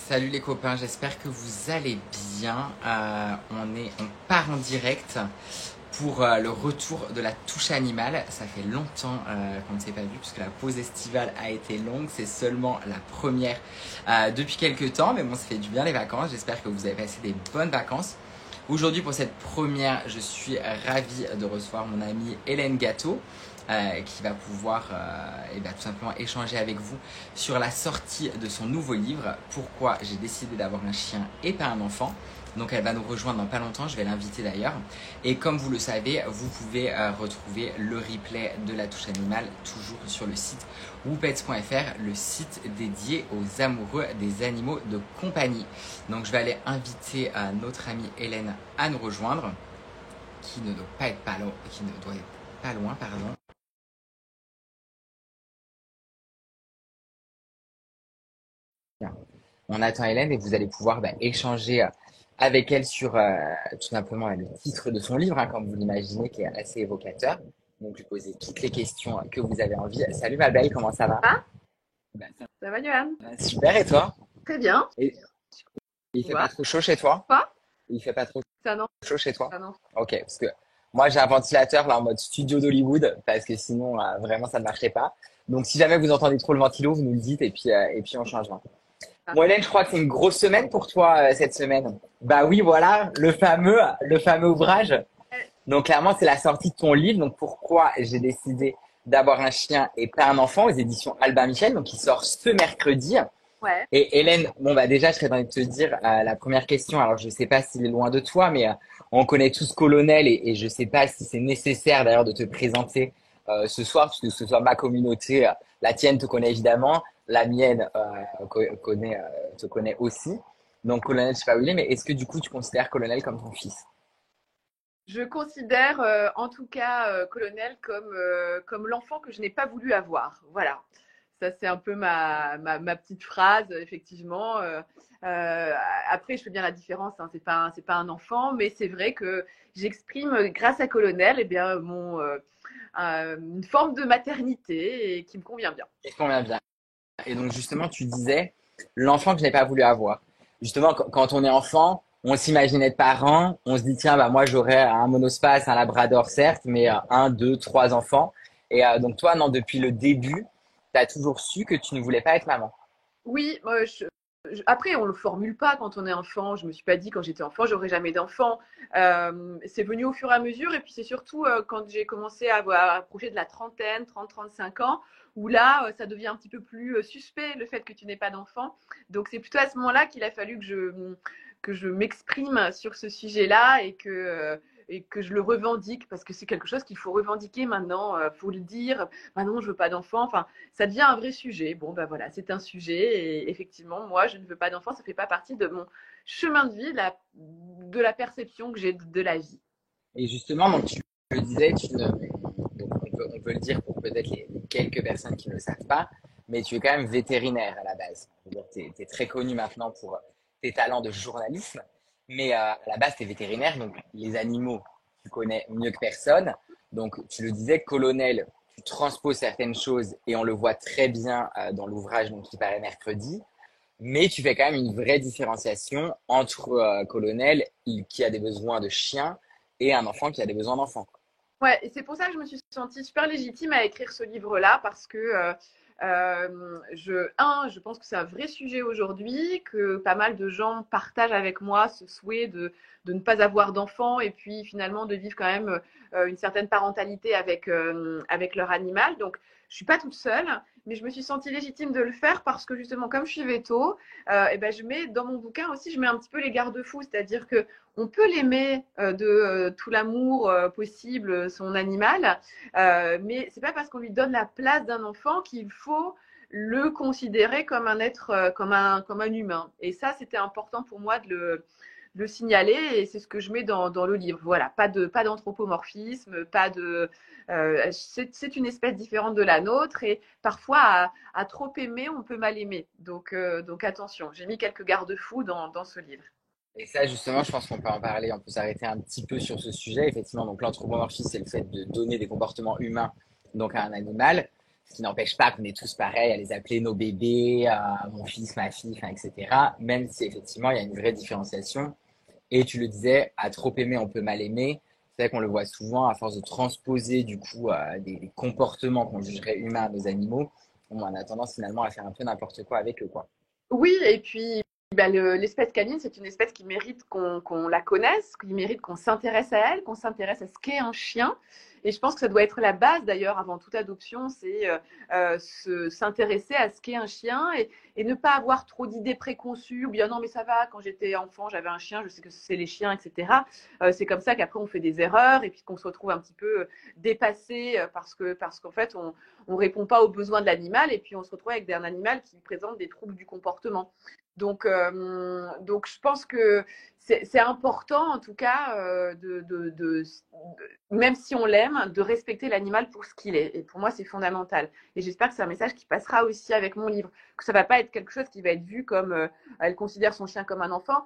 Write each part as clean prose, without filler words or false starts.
Salut les copains, j'espère que vous allez bien. On part en direct pour le retour de la touche animale. Ça fait longtemps qu'on ne s'est pas vu puisque la pause estivale a été longue. C'est seulement la première depuis quelques temps, mais bon, ça fait du bien les vacances. J'espère que vous avez passé des bonnes vacances. Aujourd'hui, pour cette première, je suis ravie de recevoir mon amie Hélène Gâteau. Qui va pouvoir tout simplement échanger avec vous sur la sortie de son nouveau livre, Pourquoi j'ai décidé d'avoir un chien et pas un enfant. Donc elle va nous rejoindre dans pas longtemps, je vais l'inviter d'ailleurs. Et comme vous le savez, vous pouvez retrouver le replay de la touche animale toujours sur le site woopets.fr, le site dédié aux amoureux des animaux de compagnie. Donc je vais aller inviter notre amie Hélène à nous rejoindre, qui ne doit pas être pas loin, pardon. On attend Hélène et vous allez pouvoir échanger avec elle sur tout simplement le titre de son livre, hein, comme vous l'imaginez, qui est assez évocateur. Donc, lui poser toutes les questions que vous avez envie. Salut ma belle, comment ça va? Ah, Ben, ça ça va, Johan? va super, et toi? Très bien. Et il fait pas Quoi? trop chaud chez toi? Quoi? Il fait pas trop Ça non. chaud chez toi? Ça non. Ok, parce que moi j'ai un ventilateur là en mode studio d'Hollywood, parce que sinon vraiment ça ne marcherait pas. Donc si jamais vous entendez trop le ventilo, vous nous le dites et puis on changera. Ah. Bon, Hélène, je crois que c'est une grosse semaine pour toi cette semaine. Bah oui, voilà, le fameux ouvrage. Donc clairement, c'est la sortie de ton livre. Donc pourquoi j'ai décidé d'avoir un chien et pas un enfant aux éditions Albin Michel, donc qui sort ce mercredi. Ouais. Et Hélène, bon bah déjà, je serais envie de te dire la première question. Alors je sais pas s'il est loin de toi, mais on connaît tous Colonel et je sais pas si c'est nécessaire d'ailleurs de te présenter ce soir, puisque ce soit ma communauté, la tienne te connaît évidemment, la mienne te connaît aussi. Donc Colonel, je sais pas où il est, mais est-ce que du coup tu considères Colonel comme ton fils? Je considère en tout cas Colonel comme l'enfant que je n'ai pas voulu avoir. Voilà. Ça, c'est un peu ma petite phrase, effectivement. Après, je fais bien la différence. Hein. C'est pas un enfant, mais c'est vrai que j'exprime, grâce à Colonel, eh bien, une forme de maternité et qui me convient bien. Est-ce qu'on vient bien? Et donc justement, tu disais l'enfant que je n'ai pas voulu avoir. Justement, quand on est enfant, on s'imagine être parent, on se dit tiens, bah moi j'aurais un monospace, un labrador certes, mais un, deux, trois enfants. Et donc toi, non, depuis le début, tu as toujours su que tu ne voulais pas être maman. Oui, après, on le formule pas quand on est enfant. Je me suis pas dit quand j'étais enfant, j'aurais jamais d'enfant. C'est venu au fur et à mesure. Et puis c'est surtout quand j'ai commencé à approcher de la trentaine, 30, 35 ans, où là, ça devient un petit peu plus suspect le fait que tu n'aies pas d'enfant. Donc c'est plutôt à ce moment-là qu'il a fallu que je m'exprime sur ce sujet-là et que je le revendique parce que c'est quelque chose qu'il faut revendiquer maintenant. Faut le dire. Maintenant, je veux pas d'enfant. Enfin, ça devient un vrai sujet. Bon, ben voilà, c'est un sujet. Et effectivement, moi, je ne veux pas d'enfant. Ça ne fait pas partie de mon chemin de vie, de la perception que j'ai de la vie. Et justement, donc tu le disais, donc on peut le dire pour peut-être les quelques personnes qui ne le savent pas, mais tu es quand même vétérinaire à la base. Tu es très connu maintenant pour tes talents de journalisme, mais à la base, tu es vétérinaire, donc les animaux, tu connais mieux que personne. Donc tu le disais, colonel, tu transposes certaines choses et on le voit très bien dans l'ouvrage donc, qui paraît mercredi. Mais tu fais quand même une vraie différenciation entre colonel qui a des besoins de chien et un enfant qui a des besoins d'enfant. Ouais, et c'est pour ça que je me suis sentie super légitime à écrire ce livre-là parce que je pense que c'est un vrai sujet aujourd'hui, que pas mal de gens partagent avec moi ce souhait de ne pas avoir d'enfants et puis finalement de vivre quand même une certaine parentalité avec leur animal. Donc, je suis pas toute seule, mais je me suis sentie légitime de le faire parce que justement, comme je suis véto, et ben je mets dans mon bouquin aussi, je mets un petit peu les garde-fous, c'est-à-dire que on peut l'aimer de tout l'amour possible, son animal, mais c'est pas parce qu'on lui donne la place d'un enfant qu'il faut le considérer comme un être, comme un humain. Et ça, c'était important pour moi de le signaler et c'est ce que je mets dans le livre. Voilà, pas d'anthropomorphisme, pas de. C'est une espèce différente de la nôtre et parfois à trop aimer, on peut mal aimer. Donc attention, j'ai mis quelques garde-fous dans ce livre. Et ça, justement, je pense qu'on peut en parler, on peut s'arrêter un petit peu sur ce sujet. Effectivement, donc l'anthropomorphisme, c'est le fait de donner des comportements humains donc à un animal. Ce qui n'empêche pas qu'on est tous pareils à les appeler nos bébés, mon fils, ma fille, enfin, etc. Même si effectivement il y a une vraie différenciation. Et tu le disais, à trop aimer, on peut mal aimer. C'est vrai qu'on le voit souvent à force de transposer du coup des comportements qu'on jugerait humains à nos animaux. On a tendance finalement à faire un peu n'importe quoi avec eux, quoi. Oui, et puis bah, l'espèce canine, c'est une espèce qui mérite qu'on la connaisse, qui mérite qu'on s'intéresse à elle, qu'on s'intéresse à ce qu'est un chien. Et je pense que ça doit être la base d'ailleurs avant toute adoption, c'est s'intéresser à ce qu'est un chien et ne pas avoir trop d'idées préconçues ou bien non mais ça va, quand j'étais enfant j'avais un chien, je sais que c'est les chiens, etc. C'est comme ça qu'après on fait des erreurs et puis qu'on se retrouve un petit peu dépassé parce qu'en fait on répond pas aux besoins de l'animal et puis on se retrouve avec un animal qui présente des troubles du comportement. Donc je pense que c'est important, en tout cas, même si on l'aime, de respecter l'animal pour ce qu'il est. Et pour moi, c'est fondamental. Et j'espère que c'est un message qui passera aussi avec mon livre, que ça ne va pas être quelque chose qui va être vu comme elle considère son chien comme un enfant.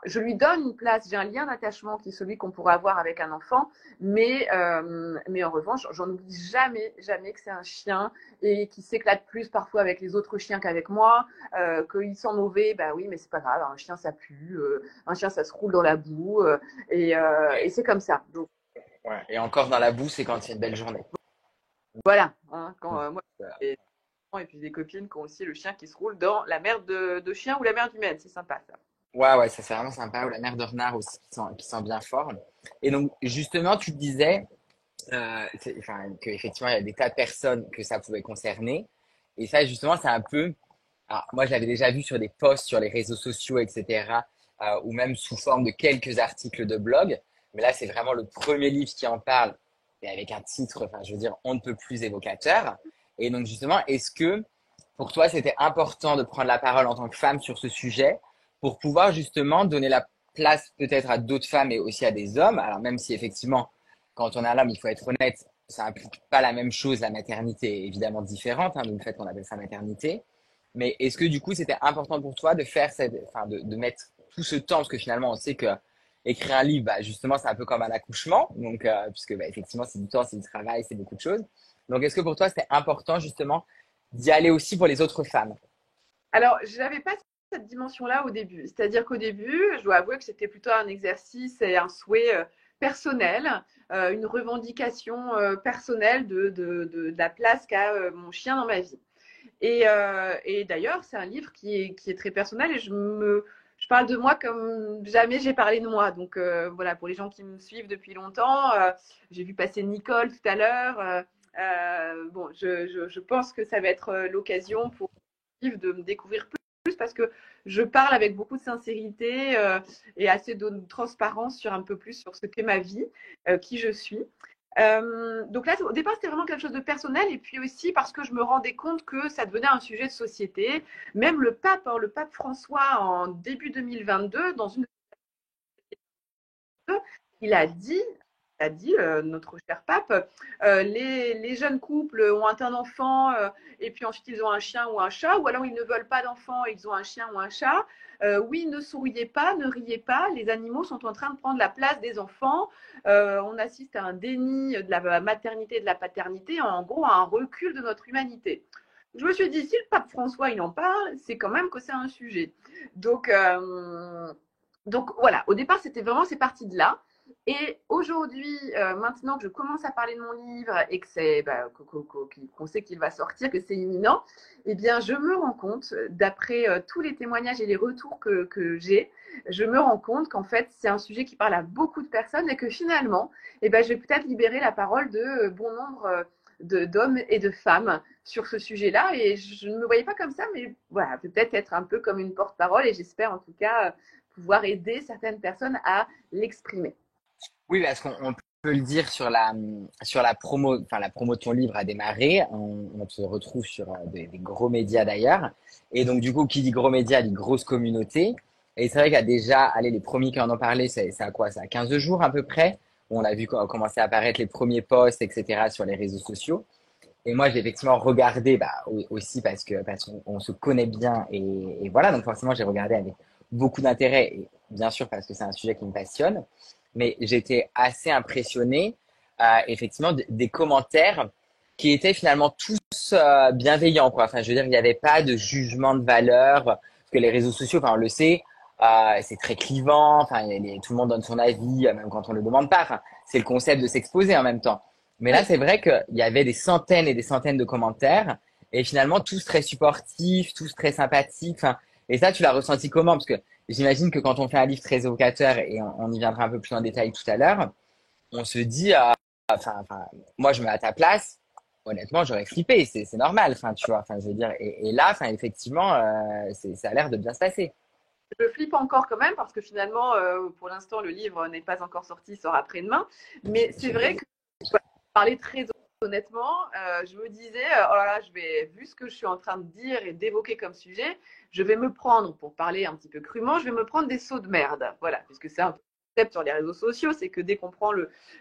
Je lui donne une place, j'ai un lien d'attachement qui est celui qu'on pourrait avoir avec un enfant, mais en revanche, j'en oublie jamais, jamais que c'est un chien et qui s'éclate plus parfois avec les autres chiens qu'avec moi, qu'il sent mauvais, bah oui, mais c'est pas grave, un chien ça pue, un chien ça se roule dans la boue, et c'est comme ça. Donc Ouais. Et encore dans la boue, c'est quand c'est une belle journée. voilà, hein, quand Mm. moi, j'ai des enfants et puis des copines qui ont aussi le chien qui se roule dans la merde de chien ou la merde humaine, c'est sympa ça. Ouais, ouais, ça c'est vraiment sympa. Ou la mère de renard aussi qui sent bien fort. Et donc, justement, tu te disais enfin, qu'effectivement, il y a des tas de personnes que ça pouvait concerner. Et ça, justement, c'est un peu. Alors, moi, je l'avais déjà vu sur des posts sur les réseaux sociaux, etc. Ou même sous forme de quelques articles de blog. Mais là, c'est vraiment le premier livre qui en parle. Et avec un titre, enfin, je veux dire, on ne peut plus évocateur. Et donc, justement, est-ce que pour toi, c'était important de prendre la parole en tant que femme sur ce sujet pour pouvoir justement donner la place peut-être à d'autres femmes et aussi à des hommes? Alors, même si effectivement, quand on est un homme, il faut être honnête, ça implique pas la même chose. La maternité est évidemment différente, hein, donc le fait qu'on appelle ça maternité. Mais est-ce que du coup, c'était important pour toi de faire enfin, de mettre tout ce temps, parce que finalement, on sait que écrire un livre, bah, justement, c'est un peu comme un accouchement, donc puisque bah, effectivement, c'est du temps, c'est du travail, c'est beaucoup de choses. Donc, est-ce que pour toi, c'était important justement d'y aller aussi pour les autres femmes? Alors, je n'avais pas cette dimension-là au début. C'est-à-dire qu'au début, je dois avouer que c'était plutôt un exercice et un souhait personnel, une revendication personnelle de la place qu'a mon chien dans ma vie. Et d'ailleurs, c'est un livre qui est très personnel et je parle de moi comme jamais j'ai parlé de moi. Donc voilà, pour les gens qui me suivent depuis longtemps, j'ai vu passer Nicole tout à l'heure. Bon, je pense que ça va être l'occasion pour de me découvrir plus parce que je parle avec beaucoup de sincérité et assez de transparence sur un peu plus sur ce qu'est ma vie, qui je suis. Donc là, au départ, c'était vraiment quelque chose de personnel et puis aussi parce que je me rendais compte que ça devenait un sujet de société. Même le pape François, en début 2022, dans une il a dit, notre cher pape, les jeunes couples ont un enfant et puis ensuite ils ont un chien ou un chat, ou alors ils ne veulent pas d'enfant et ils ont un chien ou un chat. Oui, ne souriez pas, ne riez pas, les animaux sont en train de prendre la place des enfants. On assiste à un déni de la maternité et de la paternité, en gros à un recul de notre humanité. Je me suis dit, si le pape François il en parle, c'est quand même que c'est un sujet. Donc, donc voilà, au départ, c'était vraiment, c'est parti de là. Et aujourd'hui, maintenant que je commence à parler de mon livre et que c'est, bah, qu'on sait qu'il va sortir, que c'est imminent, eh bien, je me rends compte, d'après tous les témoignages et les retours que j'ai, je me rends compte qu'en fait, c'est un sujet qui parle à beaucoup de personnes et que finalement, eh ben, je vais peut-être libérer la parole de bon nombre d'hommes et de femmes sur ce sujet-là. Et je ne me voyais pas comme ça, mais voilà, peut-être être un peu comme une porte-parole et j'espère en tout cas pouvoir aider certaines personnes à l'exprimer. Oui, parce qu'on peut le dire sur la promo, enfin la promo de ton livre a démarré. On te retrouve sur des gros médias d'ailleurs. Et donc du coup, qui dit gros médias dit grosse communauté. Et c'est vrai qu'il y a déjà, allez, les premiers qui en ont parlé, c'est à quoi? C'est à 15 jours à peu près. Où on a vu commencer à apparaître les premiers posts, etc. sur les réseaux sociaux. Et moi, j'ai effectivement regardé, bah, aussi parce qu'on se connaît bien et voilà. Donc forcément, j'ai regardé avec beaucoup d'intérêt et bien sûr parce que c'est un sujet qui me passionne. Mais j'étais assez impressionné, effectivement, des commentaires. qui étaient finalement tous bienveillants, quoi. Enfin, je veux dire, il n'y avait pas de jugement de valeur, parce que les réseaux sociaux, enfin, on le sait, c'est très clivant. Enfin, tout le monde donne son avis, même quand on le demande pas. Enfin, c'est le concept de s'exposer en même temps. Mais là, Oui, c'est vrai qu'il y avait des centaines et des centaines de commentaires, et finalement tous très supportifs, tous très sympathiques. Enfin, et ça, tu l'as ressenti comment? Parce que j'imagine que quand on fait un livre très évocateur, et on y viendra un peu plus en détail tout à l'heure, on se dit, moi, je me mets à ta place. Honnêtement, j'aurais flippé. C'est normal. Enfin, tu vois. Enfin, je veux dire. Et là, enfin, effectivement, ça a l'air de bien se passer. je flippe encore quand même parce que finalement, pour l'instant, le livre n'est pas encore sorti, il sort après-demain. Mais c'est vrai que parler très honnêtement, je me disais, oh là là, vu ce que je suis en train de dire et d'évoquer comme sujet, je vais me prendre, pour parler un petit peu crûment, je vais me prendre des sauts de merde. Voilà, puisque c'est un peu le concept sur les réseaux sociaux, c'est que dès qu'on prend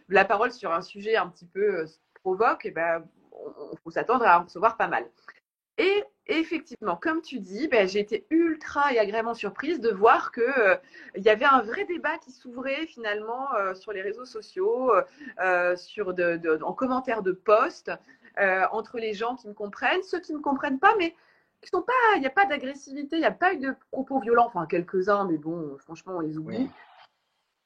la parole sur un sujet un petit peu provoque, et ben, on faut s'attendre à en recevoir pas mal. Et effectivement, comme tu dis, ben, j'ai été ultra et agréablement surprise de voir que il y avait un vrai débat qui s'ouvrait finalement sur les réseaux sociaux, en commentaire de posts, entre les gens qui me comprennent, ceux qui ne me comprennent pas, mais qui sont pas, il n'y a pas d'agressivité, il n'y a pas eu de propos violents, enfin quelques-uns, mais bon, franchement, on les Oui. oublie.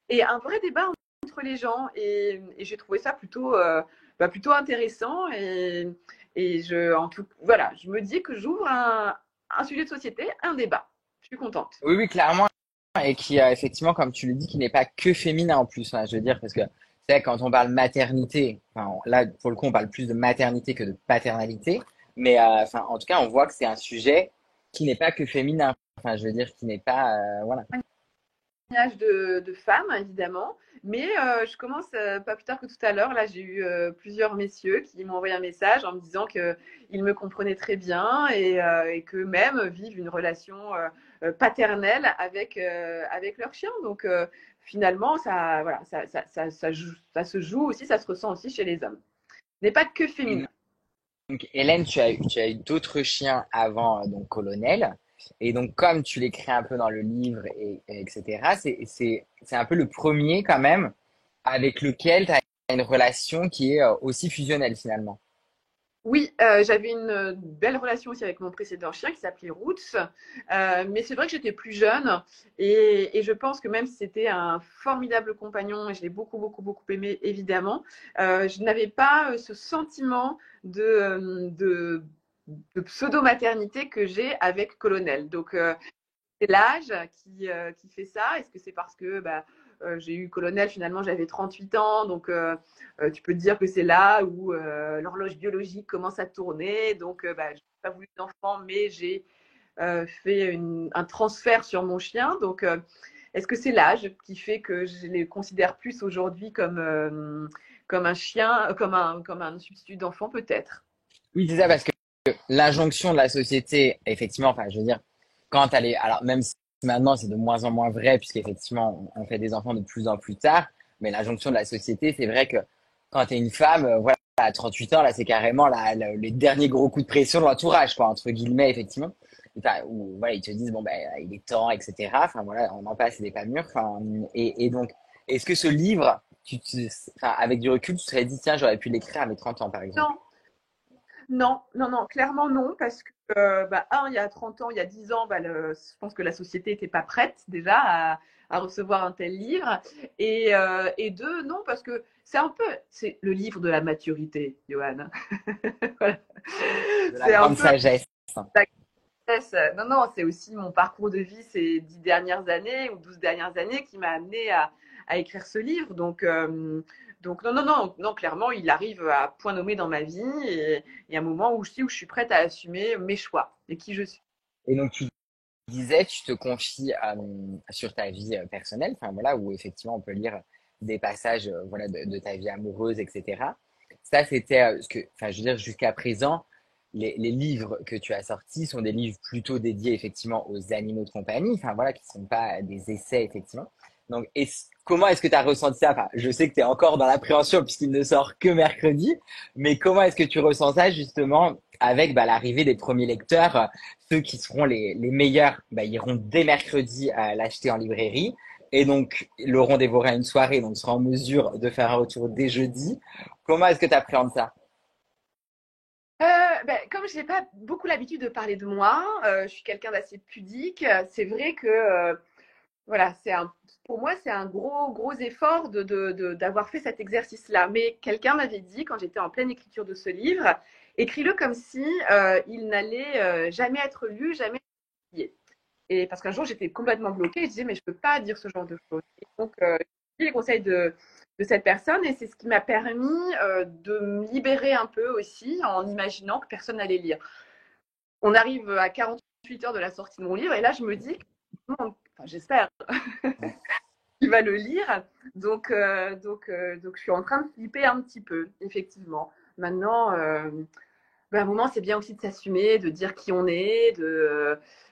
Et un vrai débat entre les gens. Et j'ai trouvé ça plutôt intéressant. Voilà, je me dis que j'ouvre un sujet de société, un débat. Je suis contente. Oui, oui, clairement. Et qui, effectivement, comme tu le dis, qui n'est pas que féminin en plus. Hein, je veux dire, parce que c'est quand on parle maternité, enfin, là, pour le coup, on parle plus de maternité que de paternalité. Mais enfin, en tout cas, on voit que c'est un sujet qui n'est pas que féminin. Enfin, je veux dire, qui n'est pas, voilà. De femmes, évidemment. Mais je commence, pas plus tard que tout à l'heure, là j'ai eu plusieurs messieurs qui m'ont envoyé un message en me disant qu'ils me comprenaient très bien et qu'eux-mêmes vivent une relation paternelle avec leur chien. Donc finalement, voilà, ça se joue aussi, ça se ressent aussi chez les hommes. Ce n'est pas que Et féminin. donc, Hélène, tu as eu d'autres chiens avant, donc Colonel. Et donc, comme tu l'écris un peu dans le livre, etc., c'est un peu le premier quand même avec lequel tu as une relation qui est aussi fusionnelle finalement. Oui, j'avais une belle relation aussi avec mon précédent chien qui s'appelait Roots. Mais c'est vrai que j'étais plus jeune et je pense que même si c'était un formidable compagnon et je l'ai beaucoup, beaucoup, beaucoup aimé, évidemment, je n'avais pas ce sentiment de pseudo-maternité que j'ai avec Colonel. Donc, c'est l'âge qui fait ça. Est-ce que c'est parce que j'ai eu colonel, finalement j'avais 38 ans, donc tu peux te dire que c'est là où l'horloge biologique commence à tourner. Donc je n'ai pas voulu d'enfant, mais j'ai fait un transfert sur mon chien. Donc est-ce que c'est l'âge qui fait que je les considère plus aujourd'hui comme un chien, comme un substitut d'enfant peut-être? Oui, c'est ça, parce que l'injonction de la société, effectivement, enfin, je veux dire, quand elle est, alors même si maintenant c'est de moins en moins vrai, puisqu'effectivement, on fait des enfants de plus en plus tard, mais l'injonction de la société, c'est vrai que quand tu es une femme, voilà, à 38 ans, là, c'est carrément les derniers gros coups de pression de l'entourage, quoi, entre guillemets, effectivement. Enfin, où, voilà, ils te disent, bon, ben, il est temps, etc. Enfin, voilà, on en passe, c'est des pas mûrs. Enfin, et donc, est-ce que ce livre, enfin, avec du recul, tu te serais dit, tiens, j'aurais pu l'écrire à mes 30 ans, par exemple? Non, non, non, non, clairement non, parce que, il y a 30 ans, il y a 10 ans, je pense que la société n'était pas prête déjà à recevoir un tel livre. Et deux, non, parce que c'est le livre de la maturité, Johan. Voilà. De la C'est un grande peu sagesse. la sagesse. Non, non, c'est aussi mon parcours de vie ces 10 dernières années ou 12 dernières années qui m'a amené à écrire ce livre. Donc non, non, non, non, clairement, il arrive à point nommé dans ma vie et il y a un moment où je suis prête à assumer mes choix et qui je suis. Et donc, tu disais, tu te confies sur ta vie personnelle, enfin voilà, où effectivement on peut lire des passages, voilà, de ta vie amoureuse, etc. Ça, c'était ce que, enfin, je veux dire, jusqu'à présent, les livres que tu as sortis sont des livres plutôt dédiés effectivement aux animaux de compagnie, enfin voilà, qui sont pas des essais effectivement. Donc, comment est-ce que tu as ressenti ça? Enfin, je sais que tu es encore dans l'appréhension puisqu'il ne sort que mercredi, mais comment est-ce que tu ressens ça justement avec l'arrivée des premiers lecteurs? Ceux qui seront les meilleurs, iront dès mercredi à l'acheter en librairie et donc l'auront dévoré à une soirée, donc sera en mesure de faire un retour dès jeudi. Comment est-ce que tu appréhendes ça? Comme je n'ai pas beaucoup l'habitude de parler de moi, je suis quelqu'un d'assez pudique. C'est vrai que voilà, pour moi, c'est un gros effort d'avoir fait cet exercice-là. Mais quelqu'un m'avait dit, quand j'étais en pleine écriture de ce livre, écris-le comme si il n'allait jamais être lu, jamais être publié. Et parce qu'un jour, j'étais complètement bloquée. Je disais, mais je ne peux pas dire ce genre de choses. Et donc, j'ai suivi les conseils de cette personne et c'est ce qui m'a permis de me libérer un peu aussi en imaginant que personne n'allait lire. On arrive à 48 heures de la sortie de mon livre et là, je me dis, enfin, j'espère qu'il va le lire. Donc, je suis en train de flipper un petit peu, effectivement. Maintenant, à un moment, c'est bien aussi de s'assumer, de dire qui on est,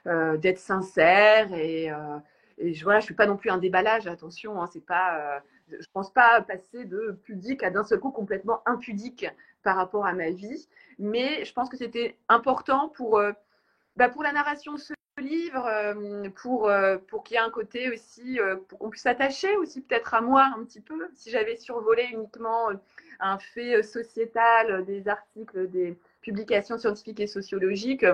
d'être sincère. Voilà, je ne suis pas non plus un déballage, attention. Hein, c'est pas, je ne pense pas passer de pudique à d'un seul coup complètement impudique par rapport à ma vie. Mais je pense que c'était important pour la narration de ce livre, pour qu'il y ait un côté aussi, pour qu'on puisse s'attacher aussi peut-être à moi un petit peu. Si j'avais survolé uniquement un fait sociétal, des articles, des publications scientifiques et sociologiques,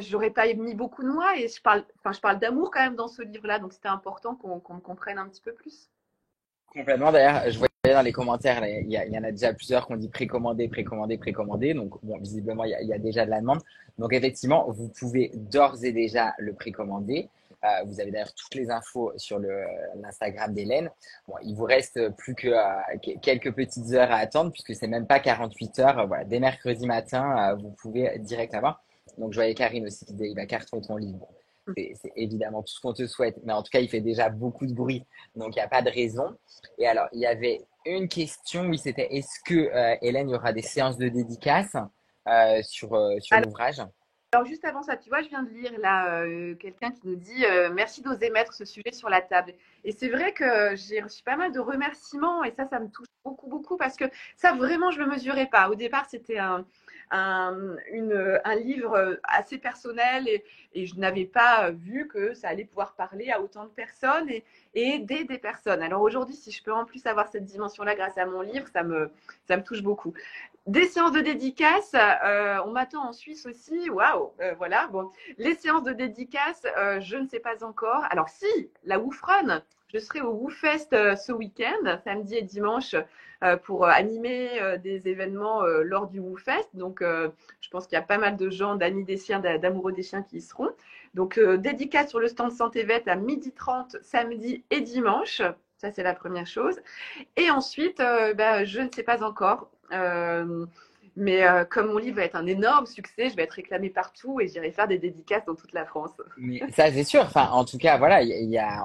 j'aurais pas mis beaucoup de moi et je parle d'amour quand même dans ce livre-là, donc c'était important qu'on me comprenne un petit peu plus. Complètement. D'ailleurs, je voyais dans les commentaires, là, il y en a déjà plusieurs qui ont dit précommandé, précommandé, précommandé. Donc, bon, visiblement, il y a déjà de la demande. Donc, effectivement, vous pouvez d'ores et déjà le précommander. Vous avez d'ailleurs toutes les infos sur l'Instagram d'Hélène. Bon, il vous reste plus que quelques petites heures à attendre puisque c'est même pas 48 heures. Voilà, dès mercredi matin, vous pouvez direct avoir. Donc, je voyais Karine aussi qui disait il va cartonner ton livre. Bon, c'est évidemment tout ce qu'on te souhaite, mais en tout cas, il fait déjà beaucoup de bruit, donc il n'y a pas de raison. Et alors, il y avait une question, oui, c'était est-ce que Hélène, il y aura des séances de dédicace sur l'ouvrage? Alors juste avant ça, tu vois, je viens de lire là quelqu'un qui nous dit merci d'oser mettre ce sujet sur la table. Et c'est vrai que j'ai reçu pas mal de remerciements et ça me touche beaucoup parce que ça vraiment je ne me mesurais pas. Au départ, c'était un livre assez personnel et je n'avais pas vu que ça allait pouvoir parler à autant de personnes et aider des personnes. Alors aujourd'hui, si je peux en plus avoir cette dimension-là grâce à mon livre, ça me touche beaucoup. Des séances de dédicace, on m'attend en Suisse aussi. Waouh, voilà. Bon, les séances de dédicace, je ne sais pas encore. Alors si, la Woofrun, je serai au Woofest ce week-end, samedi et dimanche, pour animer des événements lors du Woofest. Donc, je pense qu'il y a pas mal de gens, d'amis des chiens, d'amoureux des chiens qui y seront. Donc, dédicace sur le stand Santé Vet à 12h30 samedi et dimanche. Ça, c'est la première chose. Et ensuite, je ne sais pas encore. Mais comme mon livre va être un énorme succès, je vais être réclamée partout et j'irai faire des dédicaces dans toute la France. Mais ça, c'est sûr. Enfin, en tout cas, voilà,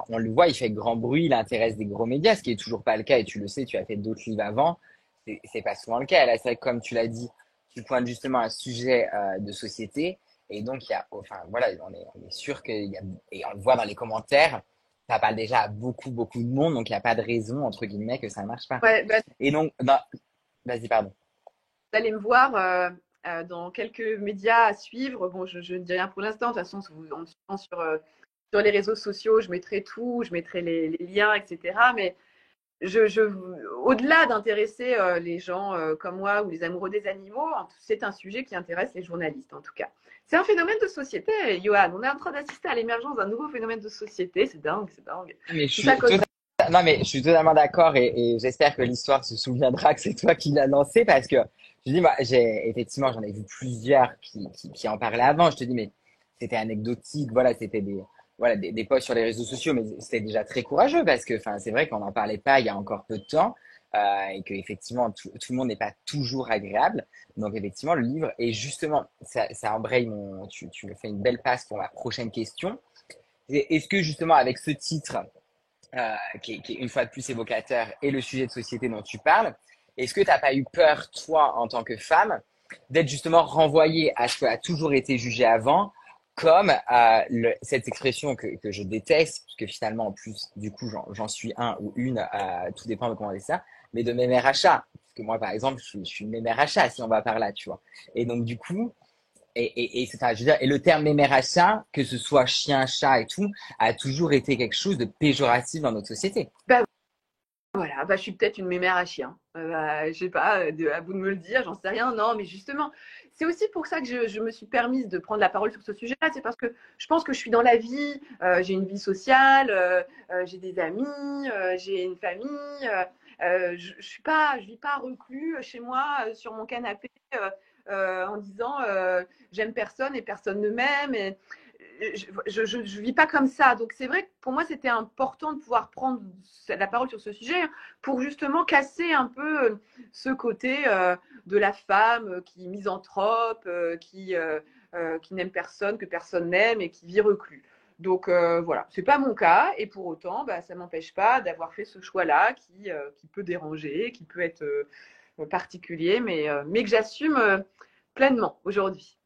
on le voit, il fait grand bruit, il intéresse des gros médias, ce qui est toujours pas le cas. Et tu le sais, tu as fait d'autres livres avant. C'est pas souvent le cas. Là, c'est vrai que comme tu l'as dit, tu pointes justement un sujet de société. Et donc, enfin, voilà, on est sûr qu'il y a, et on le voit dans les commentaires, ça parle déjà à beaucoup de monde. Donc, il n'y a pas de raison, entre guillemets, que ça ne marche pas. Ouais, Et donc, vas-y, pardon. vous allez me voir dans quelques médias à suivre. Bon, je ne dis rien pour l'instant. De toute façon, en me suivant sur les réseaux sociaux, je mettrai tout, je mettrai les liens, etc. Mais au-delà d'intéresser les gens comme moi ou les amoureux des animaux, c'est un sujet qui intéresse les journalistes en tout cas. C'est un phénomène de société, Johan. On est en train d'assister à l'émergence d'un nouveau phénomène de société. C'est dingue, c'est dingue. Mais non, mais je suis totalement d'accord et j'espère que l'histoire se souviendra que c'est toi qui l'as lancé parce que je dis, moi, effectivement, j'en ai vu plusieurs qui en parlaient avant. Je te dis, mais c'était anecdotique, voilà, c'était des posts sur les réseaux sociaux, mais c'était déjà très courageux parce que, enfin, c'est vrai qu'on n'en parlait pas il y a encore peu de temps et que effectivement, tout le monde n'est pas toujours agréable. Donc, effectivement, le livre, et justement, ça embraye tu me fais une belle passe pour ma prochaine question. Est-ce que justement, avec ce titre, qui est une fois de plus évocateur et le sujet de société dont tu parles, est-ce que tu n'as pas eu peur, toi, en tant que femme, d'être justement renvoyée à ce qui a toujours été jugé avant, comme cette expression que je déteste, parce que finalement, en plus, du coup, j'en suis un ou une, tout dépend de comment on dit ça, mais de mes mères à chat. Parce que moi, par exemple, je suis une mère à chat, si on va par là, tu vois. Et donc, du coup, je veux dire, et le terme mémère-chat, que ce soit chien, chat et tout, a toujours été quelque chose de péjoratif dans notre société. Bah, Voilà, bah, je suis peut-être une mémère à chien. Je sais pas, à vous de me le dire, j'en sais rien. Non, mais justement, c'est aussi pour ça que je me suis permise de prendre la parole sur ce sujet-là. C'est parce que je pense que je suis dans la vie, j'ai une vie sociale, j'ai des amis, j'ai une famille. Je vis pas reclus chez moi sur mon canapé en disant j'aime personne et personne ne m'aime. Et je vis pas comme ça. Donc c'est vrai que pour moi c'était important de pouvoir prendre la parole sur ce sujet pour justement casser un peu ce côté de la femme qui est misanthrope, qui n'aime personne, que personne n'aime et qui vit reclus. Donc voilà, c'est pas mon cas et pour autant, bah, ça m'empêche pas d'avoir fait ce choix-là qui peut déranger, qui peut être particulier, mais que j'assume pleinement aujourd'hui.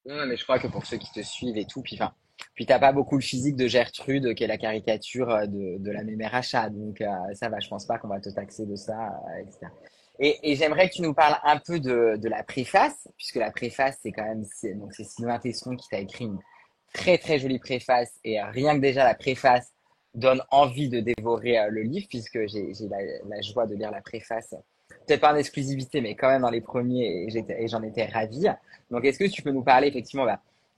Non, mais je crois que pour ceux qui te suivent et tout, puis t'as pas beaucoup le physique de Gertrude, qui est la caricature de la mémère achat, donc ça va, je pense pas qu'on va te taxer de ça, etc. Et j'aimerais que tu nous parles un peu de la préface, puisque la préface, c'est quand même, donc c'est Sylvain Tesson qui t'a écrit une très très jolie préface, et rien que déjà la préface donne envie de dévorer le livre, puisque j'ai la joie de lire la préface, peut-être pas en exclusivité, mais quand même dans les premiers, et j'en étais ravi. Donc, est-ce que tu peux nous parler effectivement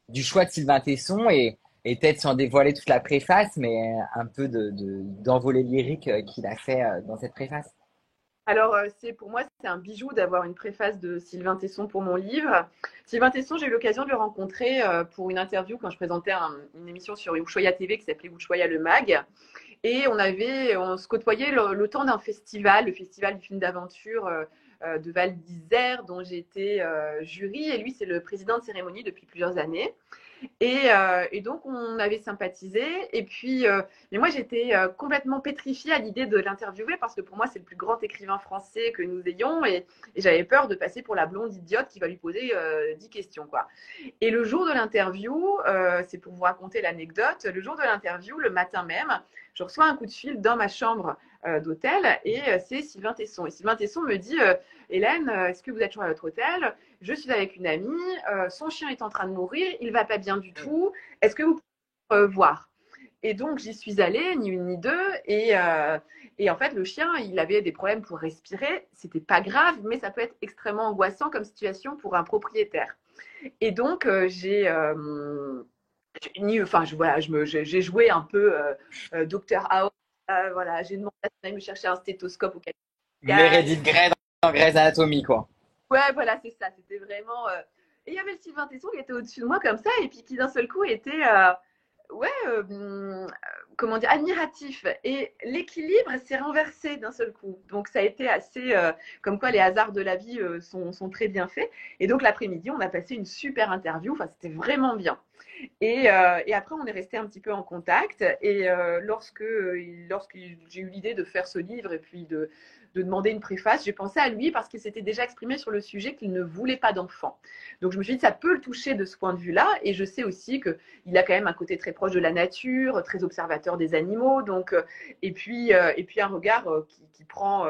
du choix de Sylvain Tesson et peut-être sans dévoiler toute la préface, mais un peu d'envolée lyrique qu'il a fait dans cette préface? Alors, pour moi, c'est un bijou d'avoir une préface de Sylvain Tesson pour mon livre. Sylvain Tesson, j'ai eu l'occasion de le rencontrer pour une interview quand je présentais une émission sur Ushuaïa TV qui s'appelait Ushuaïa le Mag. Et on se côtoyait le temps d'un festival, le festival du film d'aventure de Val d'Isère, dont j'étais jury. Et lui, c'est le président de cérémonie depuis plusieurs années. Et donc, on avait sympathisé. Et puis, mais moi, j'étais complètement pétrifiée à l'idée de l'interviewer parce que pour moi, c'est le plus grand écrivain français que nous ayons. Et j'avais peur de passer pour la blonde idiote qui va lui poser 10 questions, quoi. Et le jour de l'interview, c'est pour vous raconter l'anecdote, le jour de l'interview, le matin même, je reçois un coup de fil dans ma chambre d'hôtel et c'est Sylvain Tesson. Et Sylvain Tesson me dit Hélène, est-ce que vous êtes toujours à votre hôtel? Je suis avec une amie, son chien est en train de mourir, il va pas bien du tout. Est-ce que vous pouvez voir? Et donc j'y suis allée, ni une ni deux, et en fait le chien, il avait des problèmes pour respirer. C'était pas grave, mais ça peut être extrêmement angoissant comme situation pour un propriétaire. Et donc enfin voilà, j'ai joué un peu Dr House. Voilà, j'ai demandé à son ami de me chercher un stéthoscope au Canada. Meredith Grey dans Grey's Anatomy, quoi. Ouais, voilà, c'est ça. C'était vraiment. Et il y avait le Sylvain Tesson qui était au-dessus de moi comme ça, et puis qui d'un seul coup était, ouais, comment dire, admiratif. Et l'équilibre s'est renversé d'un seul coup. Donc ça a été assez, comme quoi les hasards de la vie sont très bien faits. Et donc l'après-midi, on a passé une super interview. Enfin, c'était vraiment bien. Et après, on est resté un petit peu en contact. Et lorsque j'ai eu l'idée de faire ce livre et puis de demander une préface, j'ai pensé à lui parce qu'il s'était déjà exprimé sur le sujet qu'il ne voulait pas d'enfants. Donc je me suis dit, ça peut le toucher de ce point de vue-là. Et je sais aussi qu'il a quand même un côté très proche de la nature, très observateur des animaux. Donc, et puis un regard qui prend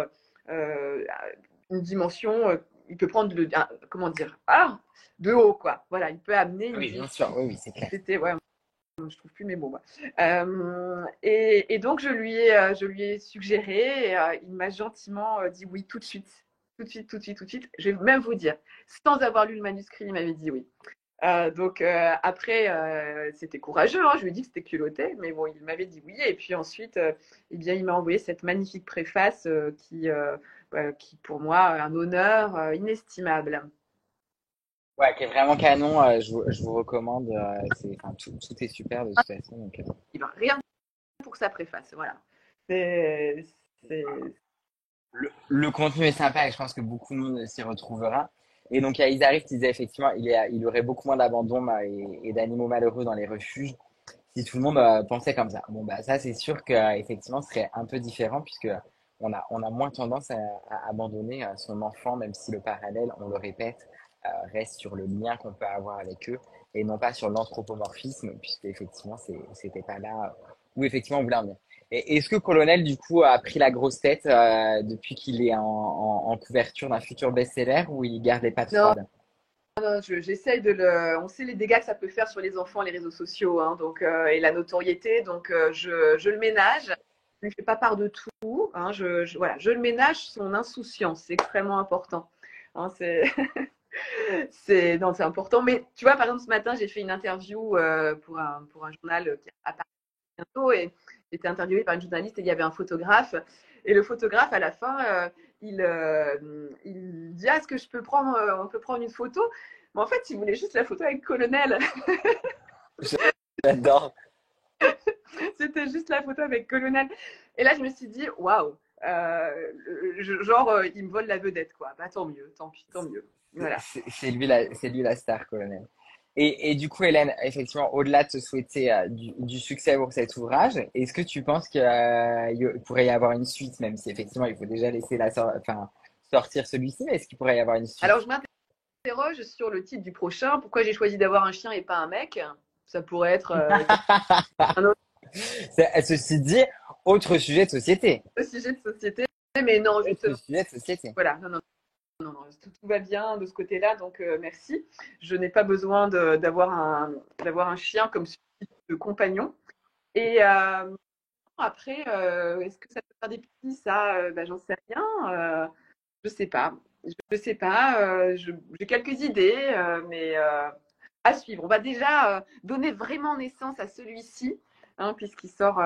une dimension, il peut prendre comment dire, de haut, quoi. Voilà, il peut amener une Oui, vision. bien sûr, oui, oui, c'est clair. C'était, ouais, je trouve plus mes mots, moi. Et donc, je lui ai suggéré, et, il m'a gentiment dit oui tout de suite. Tout de suite, tout de suite, tout de suite. Je vais même vous dire, sans avoir lu le manuscrit, il m'avait dit oui. Donc après, c'était courageux, hein, je lui ai dit que c'était culotté, mais bon, il m'avait dit oui. Et puis ensuite, eh bien, il m'a envoyé cette magnifique préface qui, pour moi, un honneur inestimable. Ouais, qui est vraiment canon, je vous recommande. Enfin, tout est super de toute façon. Donc, Eh ben, rien pour sa préface, voilà. C'est, c'est... le contenu est sympa et je pense que beaucoup de monde s'y retrouvera. Et donc, il y a Isarif qui disait effectivement, il y aurait beaucoup moins d'abandon et d'animaux malheureux dans les refuges si tout le monde pensait comme ça. Bon, bah, ça, c'est sûr que effectivement, ce serait un peu différent puisque on a moins tendance à abandonner son enfant, même si le parallèle, on le répète, reste sur le lien qu'on peut avoir avec eux et non pas sur l'anthropomorphisme, puisque effectivement, c'était pas là où effectivement on voulait en venir. Et est-ce que Colonel, du coup, a pris la grosse tête depuis qu'il est en couverture d'un futur best-seller ou il garde les pattes Non, froides? non, j'essaye de le. On sait les dégâts que ça peut faire sur les enfants, les réseaux sociaux, hein, donc, et la notoriété, donc je le ménage. je lui fais pas part de tout. Hein, voilà, je le ménage son insouciance, c'est extrêmement important. Hein, c'est important. Mais tu vois, par exemple, ce matin, j'ai fait une interview pour un journal qui apparaît bientôt et j'étais interviewée par une journaliste et il y avait un photographe. Et le photographe, à la fin, il dit est-ce que je peux prendre, on peut prendre une photo. Mais en fait, il voulait juste la photo avec Colonel. J'adore. C'était juste la photo avec Colonel. Et là, je me suis dit waouh, il me vole la vedette, quoi. Bah, tant mieux, tant pis, tant mieux. Voilà. C'est lui la star, colonel. Et du coup, Hélène, effectivement, au-delà de te souhaiter du succès pour cet ouvrage, est-ce que tu penses qu'il pourrait y avoir une suite, même si effectivement il faut déjà laisser sortir celui-ci, mais est-ce qu'il pourrait y avoir une suite? Alors, je m'interroge sur le titre du prochain. Pourquoi j'ai choisi d'avoir un chien et pas un mec? Ça pourrait être un autre Ceci dit, autre sujet de société. sujet de société. Mais non, Autre justement, sujet de société. voilà. Non, non, non, non, tout va bien de ce côté-là. Donc, merci. Je n'ai pas besoin d'avoir un chien comme de compagnon. Et après, est-ce que ça peut faire des petits? Ça, bah, j'en sais rien. Je sais pas. Je sais pas. J'ai quelques idées, mais à suivre. On va déjà donner vraiment naissance à celui-ci, hein, puisqu'il sort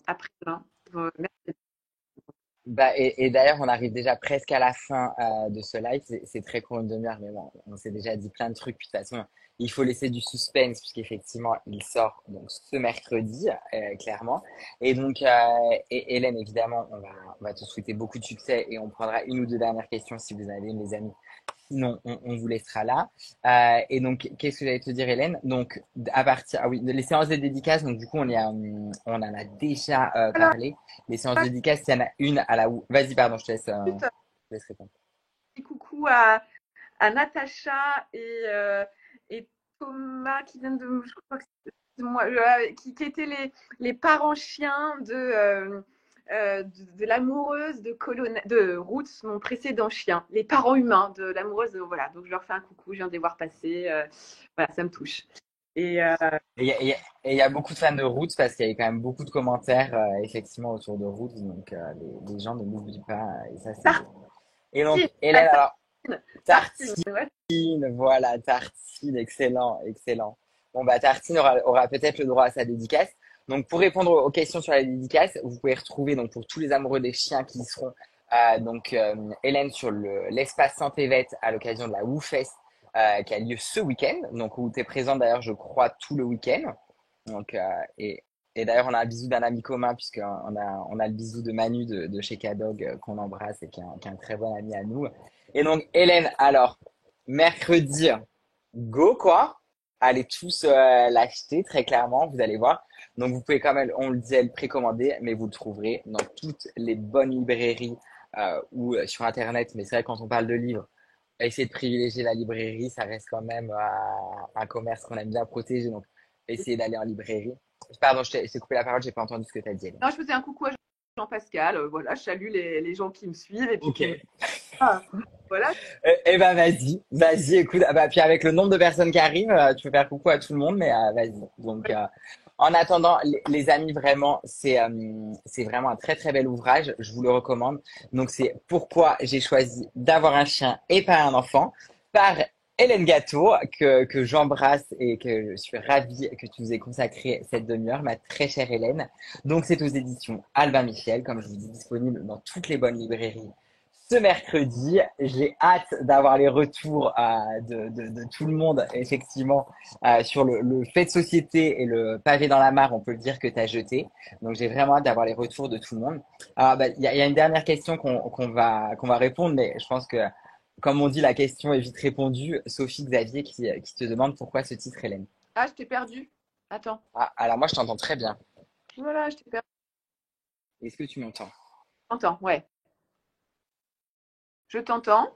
après demain. Merci. Bah, et d'ailleurs, on arrive déjà presque à la fin de ce live. C'est très court, une demi-heure, mais bon, on s'est déjà dit plein de trucs. Puis de toute façon, il faut laisser du suspense, puisqu'effectivement, il sort donc ce mercredi, clairement. Et donc, Hélène, évidemment, on va te souhaiter beaucoup de succès et on prendra une ou deux dernières questions si vous en avez, les amis. Sinon, on vous laissera là. Et donc, qu'est-ce que j'allais te dire, Hélène? Donc, à partir, ah oui, les séances de dédicaces. Donc, du coup, on en a déjà Alors, parlé. Les séances de dédicaces, il y en a une à la où. Vas-y, pardon, ensuite, je te laisse répondre. petit coucou à Natacha et Thomas qui viennent de, je crois que moi, qui étaient les parents chiens de l'amoureuse de Roots, mon précédent chien, les parents humains de l'amoureuse. Voilà, donc je leur fais un coucou, je viens de les voir passer. Voilà, ça me touche. Et Et il y a beaucoup de fans de Roots parce qu'il y a quand même beaucoup de commentaires, effectivement, autour de Roots. Donc, les gens ne l'oublient pas. Et ça, c'est beau. Et donc, Tartine, Hélène, alors, Tartine, Tartine. ouais. Voilà, Tartine, excellent, excellent. Bon, bah, Tartine aura peut-être le droit à sa dédicace. Donc, pour répondre aux questions sur la dédicace, vous pouvez retrouver, donc, pour tous les amoureux des chiens qui y seront, Hélène sur l'espace Saint-Évet à l'occasion de la WooFest, qui a lieu ce week-end. Donc, où tu es présent d'ailleurs, je crois, tout le week-end. Donc, et d'ailleurs, on a un bisou d'un ami commun, on a le bisou de Manu de chez Cadog, qu'on embrasse et qui est un très bon ami à nous. Et donc, Hélène, alors, mercredi, go quoi. Allez tous l'acheter très clairement, vous allez voir. Donc vous pouvez quand même, on le disait, le précommander, mais vous le trouverez dans toutes les bonnes librairies ou sur Internet. Mais c'est vrai, quand on parle de livres, essayez de privilégier la librairie, ça reste quand même un commerce qu'on aime bien protéger. Donc essayez d'aller en librairie. Pardon, je t'ai coupé la parole, j'ai pas entendu ce que tu as dit, Hélène. Non, je faisais un coucou à Jean-Pascal. Voilà, je salue les gens qui me suivent et puis Ok. ah, voilà. Eh ben vas-y, écoute, ah bah, puis avec le nombre de personnes qui arrivent, tu peux faire coucou à tout le monde, mais vas-y. Donc, en attendant, les amis, vraiment, c'est vraiment un très très bel ouvrage, je vous le recommande. Donc, c'est pourquoi j'ai choisi d'avoir un chien et pas un enfant, par Hélène Gâteau, que j'embrasse et que je suis ravie que tu nous aies consacré cette demi-heure, ma très chère Hélène. Donc, c'est aux éditions Albin Michel, comme je vous dis, disponible dans toutes les bonnes librairies ce mercredi. J'ai hâte d'avoir les retours de tout le monde, effectivement, sur le fait de société et le pavé dans la mare, on peut le dire, que tu as jeté. Donc, j'ai vraiment hâte d'avoir les retours de tout le monde. Alors, bah, il y a une dernière question qu'on va répondre, mais je pense que, comme on dit, la question est vite répondue. Sophie Xavier qui te demande pourquoi ce titre, Hélène. Ah, je t'ai perdu. Attends. Ah, alors moi, je t'entends très bien. Voilà, je t'ai perdu. Est-ce que tu m'entends? T'entends, ouais. Je t'entends.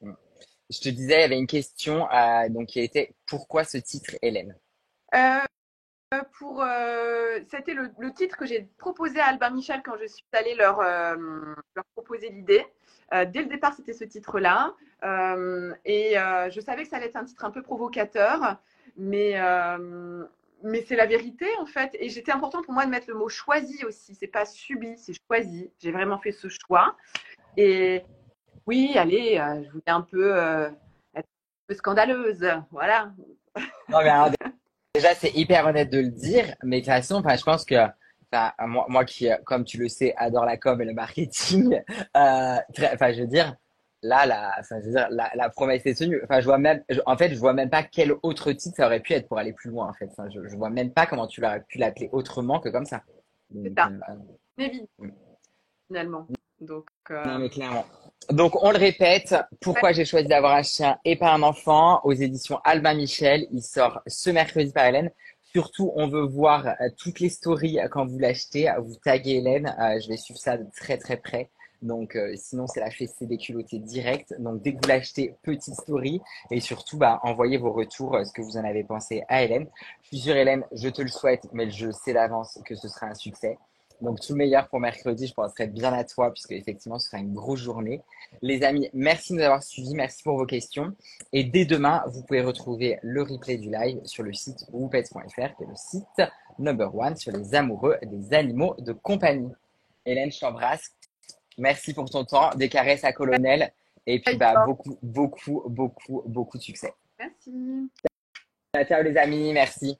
Je te disais, il y avait une question donc qui était pourquoi ce titre, Hélène? Euh, C'était le titre que j'ai proposé à Albin Michel quand je suis allée leur proposer l'idée. Dès le départ, c'était ce titre-là. Je savais que ça allait être un titre un peu provocateur, mais mais c'est la vérité en fait. Et c'était important pour moi de mettre le mot choisi aussi. C'est pas subi, c'est choisi. J'ai vraiment fait ce choix. Et oui, allez, je voulais être un peu scandaleuse. Voilà. Non, mais alors, déjà, c'est hyper honnête de le dire, mais de toute façon, enfin, je pense que enfin, moi qui, comme tu le sais, adore la com et le marketing, enfin, je veux dire, là, enfin, je veux dire, la promesse est tenue. Enfin, en fait, je vois même pas quel autre titre ça aurait pu être pour aller plus loin, en fait. Enfin, je vois même pas comment tu l'aurais pu l'appeler autrement que comme ça. C'est Donc, ça. Mais vite, mm. finalement. Donc, Non, mais clairement. Donc, on le répète, ouais, pourquoi j'ai choisi d'avoir un chien et pas un enfant aux éditions Albin Michel. Il sort ce mercredi par Hélène. Surtout, on veut voir toutes les stories quand vous l'achetez. Vous taguez Hélène. Je vais suivre ça de très très près. Donc, sinon, c'est la fessée des culottés direct. Donc, dès que vous l'achetez, petite story. Et surtout, bah, envoyez vos retours, ce que vous en avez pensé à Hélène. Je suis sûre, Hélène, je te le souhaite, mais je sais d'avance que ce sera un succès. Donc, tout le meilleur pour mercredi. Je penserai bien à toi, puisque effectivement, ce sera une grosse journée. Les amis, merci de nous avoir suivis. Merci pour vos questions. Et dès demain, vous pouvez retrouver le replay du live sur le site whoopets.fr, qui est le site number one sur les amoureux des animaux de compagnie. Hélène, je t'embrasse. Merci pour ton temps. Des caresses à Colonel. Et puis, bah, beaucoup, beaucoup, beaucoup, beaucoup de succès. merci. Ciao, les amis. Merci.